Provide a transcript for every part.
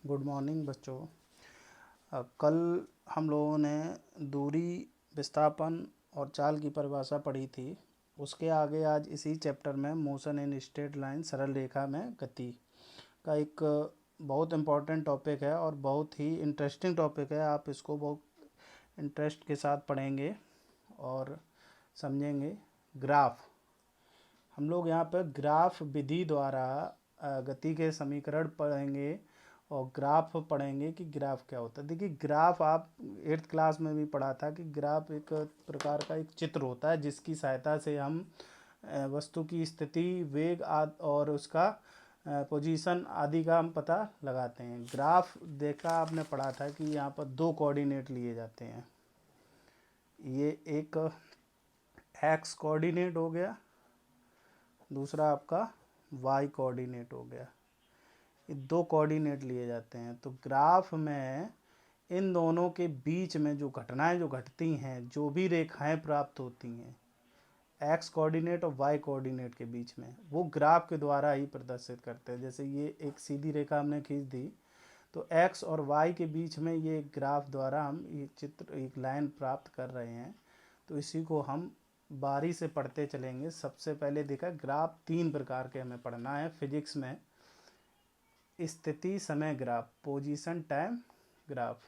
Good morning बच्चों। कल हम लोगों ने दूरी, विस्थापन और चाल की परिभाषा पढ़ी थी। उसके आगे आज इसी चैप्टर में मोशन इन स्ट्रेट लाइन, सरल रेखा में गति का एक बहुत इम्पोर्टेंट टॉपिक है और बहुत ही इंटरेस्टिंग टॉपिक है। आप इसको बहुत इंटरेस्ट के साथ पढ़ेंगे और समझेंगे। ग्राफ, हम लोग यहाँ पर ग्राफ विधि द्वारा गति के समीकरण पढ़ेंगे और ग्राफ पढ़ेंगे कि ग्राफ क्या होता है। देखिए, ग्राफ आप 8th क्लास में भी पढ़ा था कि ग्राफ एक प्रकार का एक चित्र होता है जिसकी सहायता से हम वस्तु की स्थिति, वेग आदि और उसका पोजीशन आदि का हम पता लगाते हैं। ग्राफ देखा आपने, पढ़ा था कि यहाँ पर 2 कोऑर्डिनेट लिए जाते हैं। ये एक एक्स कोऑर्डिनेट हो गया, दूसरा आपका वाई कोऑर्डिनेट हो गया। ये 2 कोऑर्डिनेट लिए जाते हैं। तो ग्राफ में इन दोनों के बीच में जो घटनाएं जो घटती हैं, जो भी रेखाएं प्राप्त होती हैं एक्स कोऑर्डिनेट और वाई कोऑर्डिनेट के बीच में, वो ग्राफ के द्वारा ही प्रदर्शित करते हैं। जैसे ये एक सीधी रेखा हमने खींच दी तो एक्स और वाई के बीच में ये ग्राफ द्वारा हम ये चित्र, एक लाइन प्राप्त कर रहे हैं। तो इसी को हम बारी से पढ़ते चलेंगे। सबसे पहले देखा, ग्राफ 3 प्रकार के हमें पढ़ना है फिजिक्स में। स्थिति समय ग्राफ, पोजीशन टाइम ग्राफ,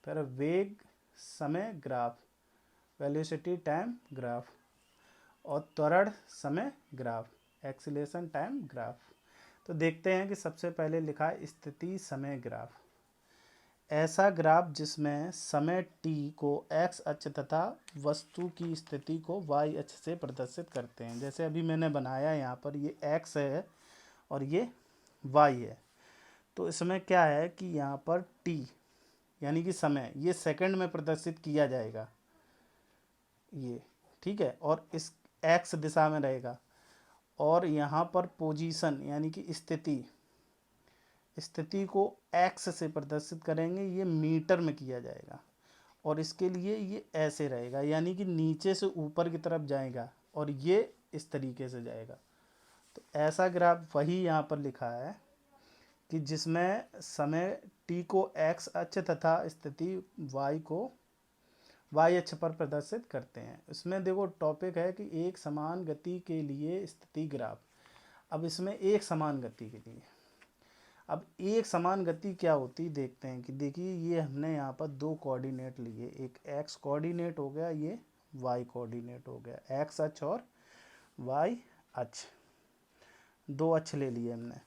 फिर वेग समय ग्राफ, वेलोसिटी टाइम ग्राफ, और त्वरण समय ग्राफ, एक्सीलरेशन टाइम ग्राफ। तो देखते हैं कि सबसे पहले लिखा है स्थिति समय ग्राफ। ऐसा ग्राफ जिसमें समय t को x अक्ष तथा वस्तु की स्थिति को y अक्ष से प्रदर्शित करते हैं। जैसे अभी मैंने बनाया, यहाँ पर ये x है और ये y है। तो इसमें क्या है कि यहाँ पर t यानी कि समय, ये सेकंड में प्रदर्शित किया जाएगा, ये ठीक है, और इस x दिशा में रहेगा। और यहाँ पर पोजीशन यानी कि स्थिति को x से प्रदर्शित करेंगे, ये मीटर में किया जाएगा। और इसके लिए ये ऐसे रहेगा, यानी कि नीचे से ऊपर की तरफ जाएगा और ये इस तरीके से जाएगा। तो ऐसा ग्राफ वही यहाँ पर लिखा है कि जिसमें समय t को x अक्ष तथा स्थिति y को y अक्ष पर प्रदर्शित करते हैं। इसमें देखो टॉपिक है कि एक समान गति के लिए स्थिति ग्राफ। अब इसमें एक समान गति के लिए, अब एक समान गति क्या होती देखते हैं कि देखिए, ये हमने यहाँ पर 2 कोऑर्डिनेट लिए, एक x कोऑर्डिनेट हो गया, ये y कोऑर्डिनेट हो गया, x अक्ष और y अक्ष, 2 अक्ष ले लिए हमने।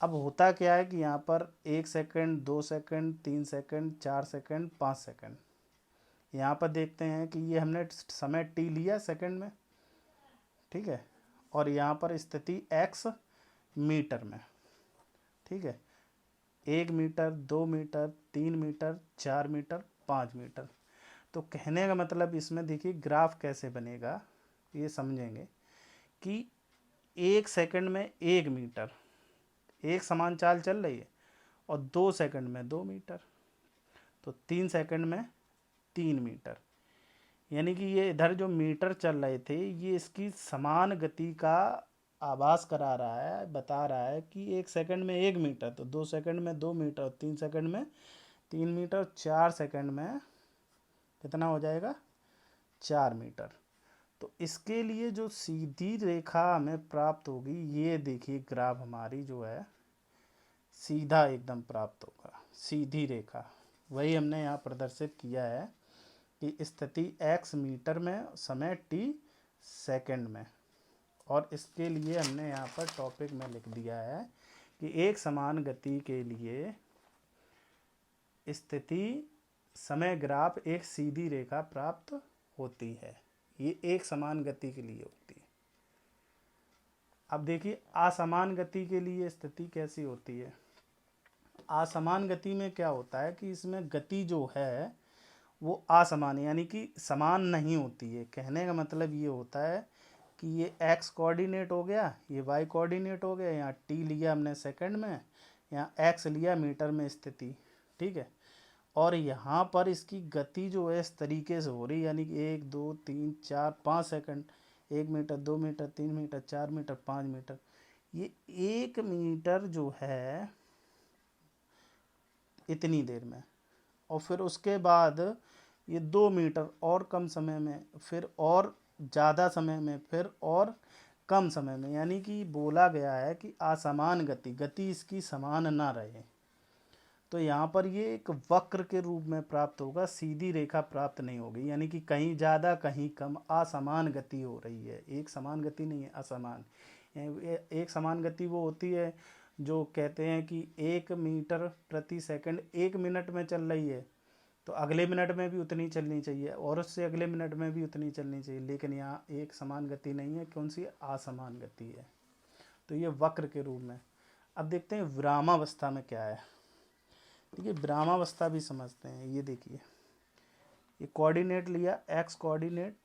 अब होता क्या है कि यहाँ पर 1 second, 2 second, 3 second, 4 second, 5 second. यहाँ पर देखते हैं कि ये हमने समय t लिया सेकंड में, ठीक है, और यहाँ पर स्थिति x मीटर में, ठीक है, 1 metre, 2 metre, 3 metre, 4 metre, 5 metre. तो कहने का मतलब इसमें देखिए ग्राफ कैसे बनेगा, ये समझेंगे कि 1 सेकंड में 1 मीटर, एक समान चाल चल रही है, और 2 सेकंड में 2 मीटर, तो 3 सेकंड में 3 मीटर। यानी कि ये इधर जो मीटर चल रहे थे, ये इसकी समान गति का आभास करा रहा है, बता रहा है कि 1 सेकंड में 1 मीटर, तो 2 सेकंड में 2 मीटर, 3 सेकंड में 3 मीटर, 4 सेकंड में कितना हो जाएगा, 4 मीटर। तो इसके लिए जो सीधी रेखा हमें प्राप्त होगी, ये देखिए ग्राफ हमारी जो है सीधा एकदम प्राप्त होगा, सीधी रेखा। वही हमने यहाँ प्रदर्शित किया है कि स्थिति x मीटर में, समय t सेकंड में। और इसके लिए हमने यहाँ पर टॉपिक में लिख दिया है कि एक समान गति के लिए स्थिति समय ग्राफ एक सीधी रेखा प्राप्त होती है। ये एक समान गति के लिए होती है। अब देखिए, असमान गति के लिए स्थिति कैसी होती है। असमान गति में क्या होता है कि इसमें गति जो है वो असमान, यानी कि समान नहीं होती है। कहने का मतलब ये होता है कि ये x कोऑर्डिनेट हो गया, ये y कोऑर्डिनेट हो गया, यहाँ t लिया हमने सेकंड में, यहाँ x लिया मीटर में स्थिति, ठीक है, और यहाँ पर इसकी गति जो है इस तरीके से हो रही है, यानी कि 1 2 3 4 5 second, 1 metre, 2 metre, 3 metre, 4 metre, 5 metre. ये 1 मीटर जो है इतनी देर में, और फिर उसके बाद ये 2 मीटर और कम समय में, फिर और ज़्यादा समय में, फिर और कम समय में। यानी कि बोला गया है कि असमान गति, गति इसकी समान ना रहे। तो यहाँ पर ये एक वक्र के रूप में प्राप्त होगा, सीधी रेखा प्राप्त नहीं होगी। यानी कि कहीं ज़्यादा कहीं कम असमान गति हो रही है, एक समान गति नहीं है, असमान। एक समान गति वो होती है जो कहते हैं कि 1 मीटर प्रति सेकंड 1 मिनट में चल रही है, तो अगले मिनट में भी उतनी चलनी चाहिए, और उससे अगले मिनट में भी उतनी चलनी चाहिए। लेकिन यहाँ एक समान गति नहीं है, कौन सी? असमान गति है। तो ये वक्र के रूप में। अब देखते हैं विरामावस्था में क्या है। देखिए विरामावस्था भी समझते हैं। ये देखिए, ये कोऑर्डिनेट लिया, एक्स कोऑर्डिनेट,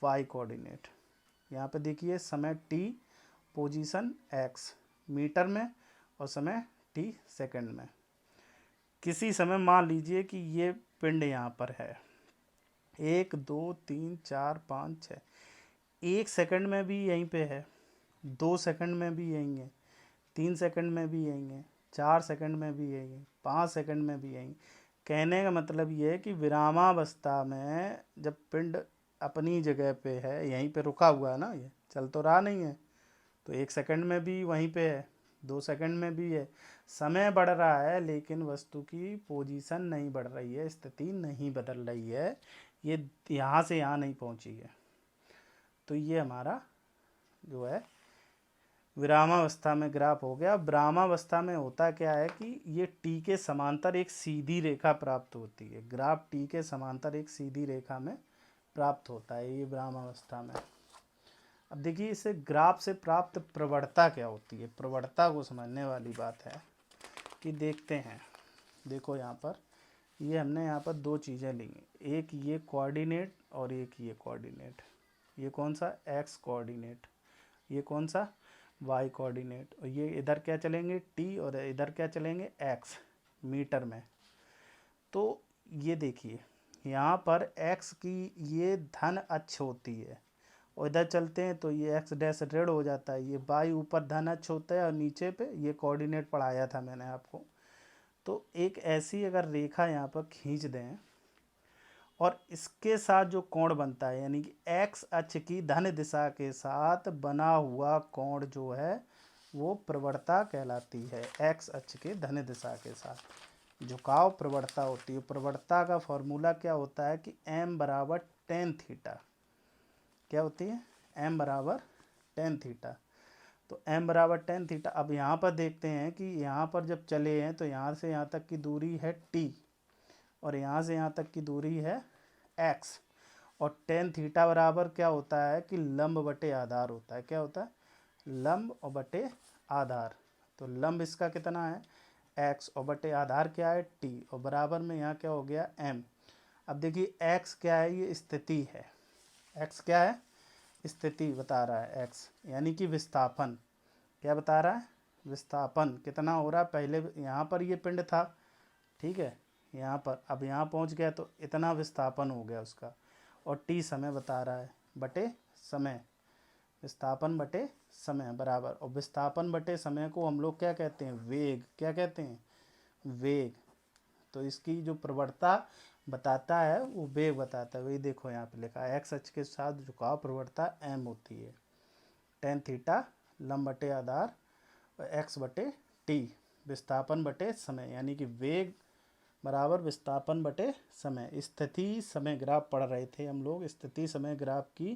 वाई कोऑर्डिनेट। यहाँ पे देखिए समय t, पोजीशन x मीटर में, और समय t सेकंड में। किसी समय मान लीजिए कि ये पिंड यहाँ पर है, 1 2 3 4 5 6, 1 सेकंड में भी यहीं पे है, 2 सेकंड में भी यहीं है, 3 सेकंड में भी यहीं है, 4 सेकंड में भी यहीं है, 5 सेकंड में भी यहीं। कहने का मतलब ये है कि विरामावस्था में जब पिंड अपनी जगह पे है, यहीं पे रुका हुआ है ना, ये चल तो रहा नहीं है, तो 1 सेकंड में भी वहीं पे है, 2 सेकंड में भी है। समय बढ़ रहा है लेकिन वस्तु की पोजीशन नहीं बढ़ रही है, स्थिति नहीं बदल रही है, ये यहाँ से यहाँ नहीं पहुँची है। तो ये हमारा जो है विरामावस्था में ग्राफ हो गया। विरामावस्था में होता क्या है कि ये टी के समांतर एक सीधी रेखा प्राप्त होती है, ग्राफ टी के समांतर एक सीधी रेखा में प्राप्त होता है, ये विरामावस्था में। अब देखिए इसे ग्राफ से प्राप्त प्रवणता क्या होती है। प्रवणता को समझने वाली बात है कि देखते हैं, देखो यहाँ पर ये हमने यहाँ पर 2 चीज़ें ली, एक ये कोऑर्डिनेट और एक ये कोऑर्डिनेट। ये कौन सा? एक्स कोऑर्डिनेट, ये कौन सा? Y coordinate. और ये इधर क्या चलेंगे? टी, और इधर क्या चलेंगे? एक्स, मीटर में। तो ये देखिए यहाँ पर एक्स की ये धन अक्ष होती है, और इधर चलते हैं तो ये एक्स डैश ऋण हो जाता है, ये वाई ऊपर धन अक्ष होता है, और नीचे पे ये कोऑर्डिनेट पढ़ाया था मैंने आपको। तो एक ऐसी अगर रेखा यहाँ पर खींच दें, और इसके साथ जो कोण बनता है, यानी कि एक्स अक्ष की धन दिशा के साथ बना हुआ कोण जो है वो प्रवणता कहलाती है। एक्स अक्ष के धन दिशा के साथ झुकाव प्रवणता होती है। प्रवणता का फॉर्मूला क्या होता है कि m बराबर टेन थीटा। क्या होती है? m बराबर टेन थीटा। तो m बराबर टेन थीटा। अब यहाँ पर देखते हैं कि यहाँ पर जब चले हैं तो यहाँ से यहाँ तक की दूरी है t, और यहाँ से यहाँ तक की दूरी है x, और टेन थीटा बराबर क्या होता है कि लंब बटे आधार होता है। क्या होता है? लंब और बटे आधार। तो लंब इसका कितना है? x, और बटे आधार क्या है? t, और बराबर में यहाँ क्या हो गया? m। अब देखिए x क्या है? ये स्थिति है। x क्या है? स्थिति बता रहा है x, यानी कि विस्थापन। क्या बता रहा है? विस्थापन कितना हो रहा है। पहले यहाँ पर ये पिंड था, ठीक है, यहाँ पर, अब यहाँ पहुँच गया तो इतना विस्थापन हो गया उसका, और t समय बता रहा है, बटे समय। विस्थापन बटे समय बराबर, और विस्थापन बटे समय को हम लोग क्या कहते हैं? वेग। क्या कहते हैं? वेग। तो इसकी जो प्रवणता बताता है वो वेग बताता है। वही देखो यहाँ पे लिखा है, एक्स अक्ष के साथ झुकाव प्रवणता m होती है, टेन थीटा लंब बटे आधार, और एक्स बटे टी, विस्थापन बटे समय, यानी कि वेग बराबर विस्थापन बटे समय। स्थिति समय ग्राफ पढ़ रहे थे हम लोग। स्थिति समय ग्राफ की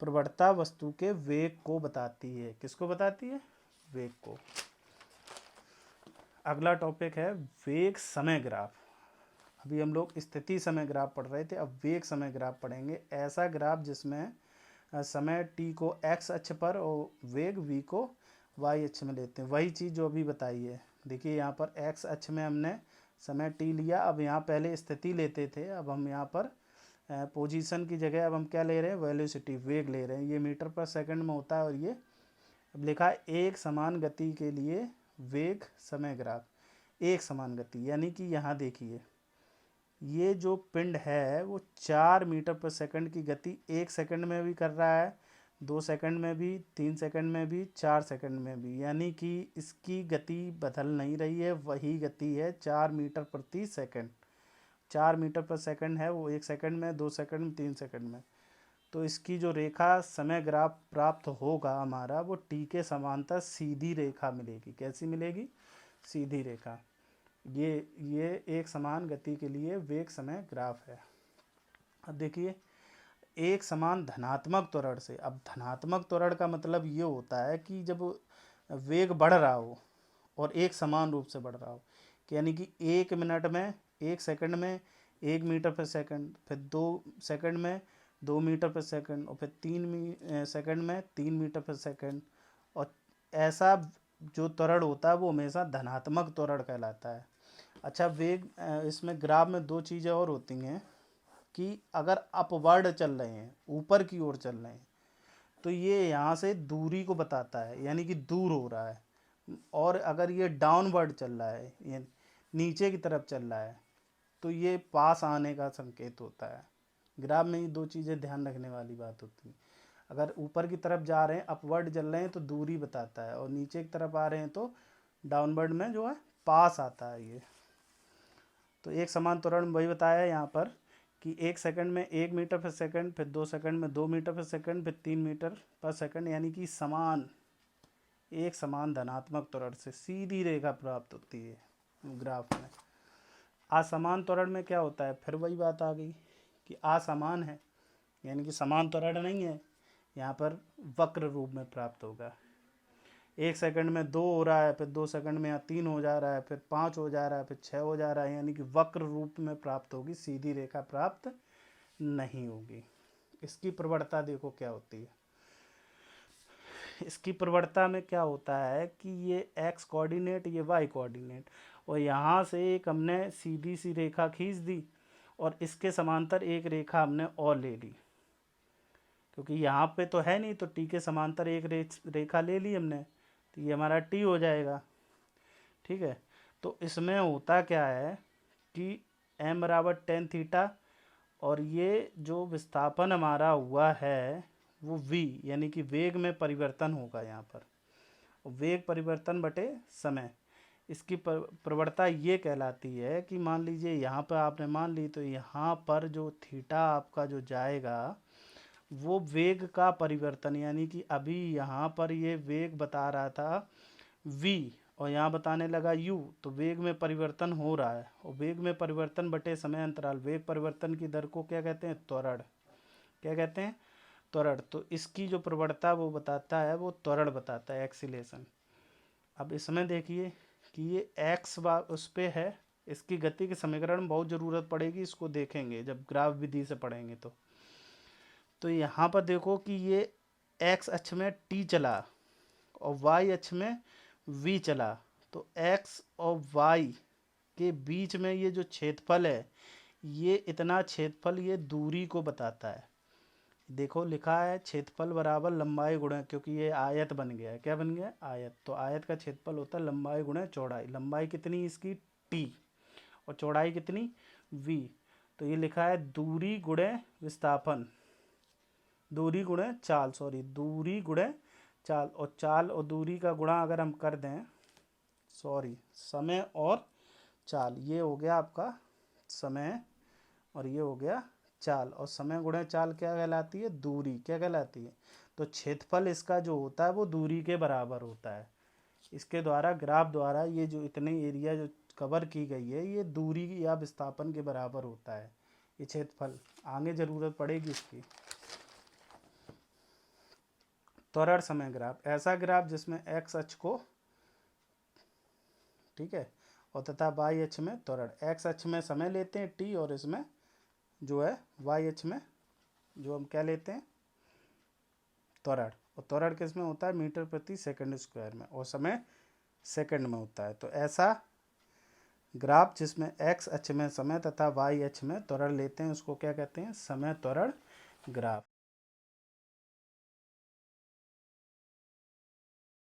प्रवणता वस्तु के वेग को बताती है। किसको बताती है? वेग को। अगला टॉपिक है वेग समय ग्राफ। अभी हम लोग स्थिति समय ग्राफ पढ़ रहे थे, अब वेग समय ग्राफ पढ़ेंगे। ऐसा ग्राफ जिसमें समय t को x अक्ष पर और वेग v को y अक्ष में लेते हैं। वही चीज़ जो अभी बताई है। देखिए यहाँ पर x अक्ष में हमने समय t लिया, अब यहाँ पहले स्थिति लेते थे, अब हम यहाँ पर पोजीशन की जगह अब हम क्या ले रहे हैं? वेलोसिटी, वेग ले रहे हैं। ये मीटर पर सेकंड में होता है, और ये अब लिखा है एक समान गति के लिए वेग समय ग्राफ। एक समान गति यानी कि यहाँ देखिए ये जो पिंड है वो 4 मीटर पर सेकंड की गति 1 सेकंड में भी कर रहा है, 2 सेकंड में भी, 3 सेकंड में भी, 4 सेकंड में भी, यानी कि इसकी गति बदल नहीं रही है, वही गति है 4 मीटर प्रति सेकंड। 4 मीटर पर सेकंड है वो 1 सेकंड में, 2 सेकंड में, 3 सेकंड में। तो इसकी जो रेखा समय ग्राफ प्राप्त होगा हमारा, वो टी के समांतर सीधी रेखा मिलेगी। कैसी मिलेगी? सीधी रेखा। ये एक समान गति के लिए वेग समय ग्राफ है। अब देखिए, एक समान धनात्मक त्वरण से, अब धनात्मक त्वरण का मतलब ये होता है कि जब वेग बढ़ रहा हो और एक समान रूप से बढ़ रहा हो, कि यानी कि 1 मिनट में, 1 सेकंड में 1 मीटर पर सेकंड, फिर 2 सेकंड में 2 मीटर पर सेकंड, और फिर 3 सेकंड में 3 मीटर पर सेकंड। और ऐसा जो त्वरण होता है वो हमेशा धनात्मक त्वरण कहलाता है। अच्छा, वेग इसमें ग्राफ में 2 चीज़ें और होती हैं कि अगर अपवर्ड चल रहे हैं, ऊपर की ओर चल रहे हैं, तो ये यहाँ से दूरी को बताता है, यानी कि दूर हो रहा है। और अगर ये डाउनवर्ड चल रहा है, ये नीचे की तरफ चल रहा है, तो ये पास आने का संकेत होता है। ग्राफ में ये 2 चीज़ें ध्यान रखने वाली बात होती है। अगर ऊपर की तरफ जा रहे हैं, अपवर्ड चल रहे हैं, तो दूरी बताता है, और नीचे की तरफ आ रहे हैं तो डाउनवर्ड में जो है पास आता है ये। तो एक समान त्वरण वही बताया है यहाँ पर कि 1 सेकंड में 1 मीटर पर सेकंड, फिर 2 सेकंड में 2 मीटर पर सेकंड, फिर 3 मीटर पर सेकंड, यानी कि एक समान धनात्मक त्वरण से सीधी रेखा प्राप्त होती है ग्राफ में। असमान त्वरण में क्या होता है? फिर वही बात आ गई कि असमान है, यानी कि समान त्वरण नहीं है, यहाँ पर वक्र रूप में प्राप्त होगा। 1 सेकंड में 2 हो रहा है, फिर 2 सेकंड में 3 हो जा रहा है, फिर 5 हो जा रहा है, फिर 6 हो जा रहा है, यानी कि वक्र रूप में प्राप्त होगी, सीधी रेखा प्राप्त नहीं होगी। इसकी प्रवणता देखो क्या होती है। इसकी प्रवणता में क्या होता है कि ये x कोऑर्डिनेट, ये y कोऑर्डिनेट, और यहाँ से एक हमने सीधी सी रेखा खींच दी और इसके समांतर एक रेखा हमने और ले ली, क्योंकि यहाँ पे तो है नहीं, तो t के समांतर एक रेखा ले ली हमने, तो ये हमारा t हो जाएगा। ठीक है, तो इसमें होता क्या है कि m बराबर tan थीटा, और ये जो विस्थापन हमारा हुआ है वो v, यानी कि वेग में परिवर्तन होगा यहाँ पर, वेग परिवर्तन बटे समय। इसकी प्रवणता ये कहलाती है कि मान लीजिए यहाँ पर आपने मान ली, तो यहाँ पर जो थीटा आपका जो जाएगा वो वेग का परिवर्तन, यानी कि अभी यहाँ पर ये वेग बता रहा था v और यहाँ बताने लगा u, तो वेग में परिवर्तन हो रहा है, और वेग में परिवर्तन बटे समय अंतराल, वेग परिवर्तन की दर को क्या कहते हैं? त्वरण। क्या कहते हैं? त्वरण। तो इसकी जो प्रवणता वो बताता है, वो त्वरण बताता है, एक्सीलेशन। अब इसमें देखिए कि ये x उस पे है, इसकी गति के समीकरण में बहुत ज़रूरत पड़ेगी, इसको देखेंगे जब ग्राफ विधि से पढ़ेंगे। तो यहाँ पर देखो कि ये x अक्ष में t चला और y अक्ष में v चला, तो x और y के बीच में ये जो क्षेत्रफल है, ये इतना क्षेत्रफल ये दूरी को बताता है। देखो लिखा है क्षेत्रफल बराबर लंबाई गुणा, क्योंकि ये आयत बन गया है। क्या बन गया? आयत। तो आयत का क्षेत्रफल होता है लंबाई गुणा चौड़ाई। लंबाई कितनी इसकी? t, और चौड़ाई कितनी? v। तो ये लिखा है दूरी गुणे विस्थापन, दूरी गुणे चाल, दूरी गुणे चाल, और चाल और दूरी का गुणा अगर हम कर दें, समय और चाल, ये हो गया आपका समय और ये हो गया चाल, और समय गुणे चाल क्या कहलाती है? दूरी। क्या कहलाती है? तो क्षेत्रफल इसका जो होता है वो दूरी के बराबर होता है। इसके द्वारा, ग्राफ द्वारा, ये जो इतने एरिया जो कवर की गई है, ये दूरी या विस्थापन के बराबर होता है ये क्षेत्रफल। आगे ज़रूरत पड़ेगी इसकी। त्वरण समय ग्राफ, ऐसा ग्राफ जिसमें x अक्ष को, ठीक है, और तथा y अक्ष में त्वरण। x अक्ष में समय लेते हैं t, और इसमें जो है y अक्ष में जो हम क्या लेते हैं? त्वरण। और त्वरण किस में होता है? मीटर प्रति सेकंड स्क्वायर में, और समय सेकंड में होता है। तो ऐसा ग्राफ जिसमें x अक्ष में समय तथा y अक्ष में त्वरण लेते हैं, उसको क्या कहते हैं? समय त्वरण ग्राफ।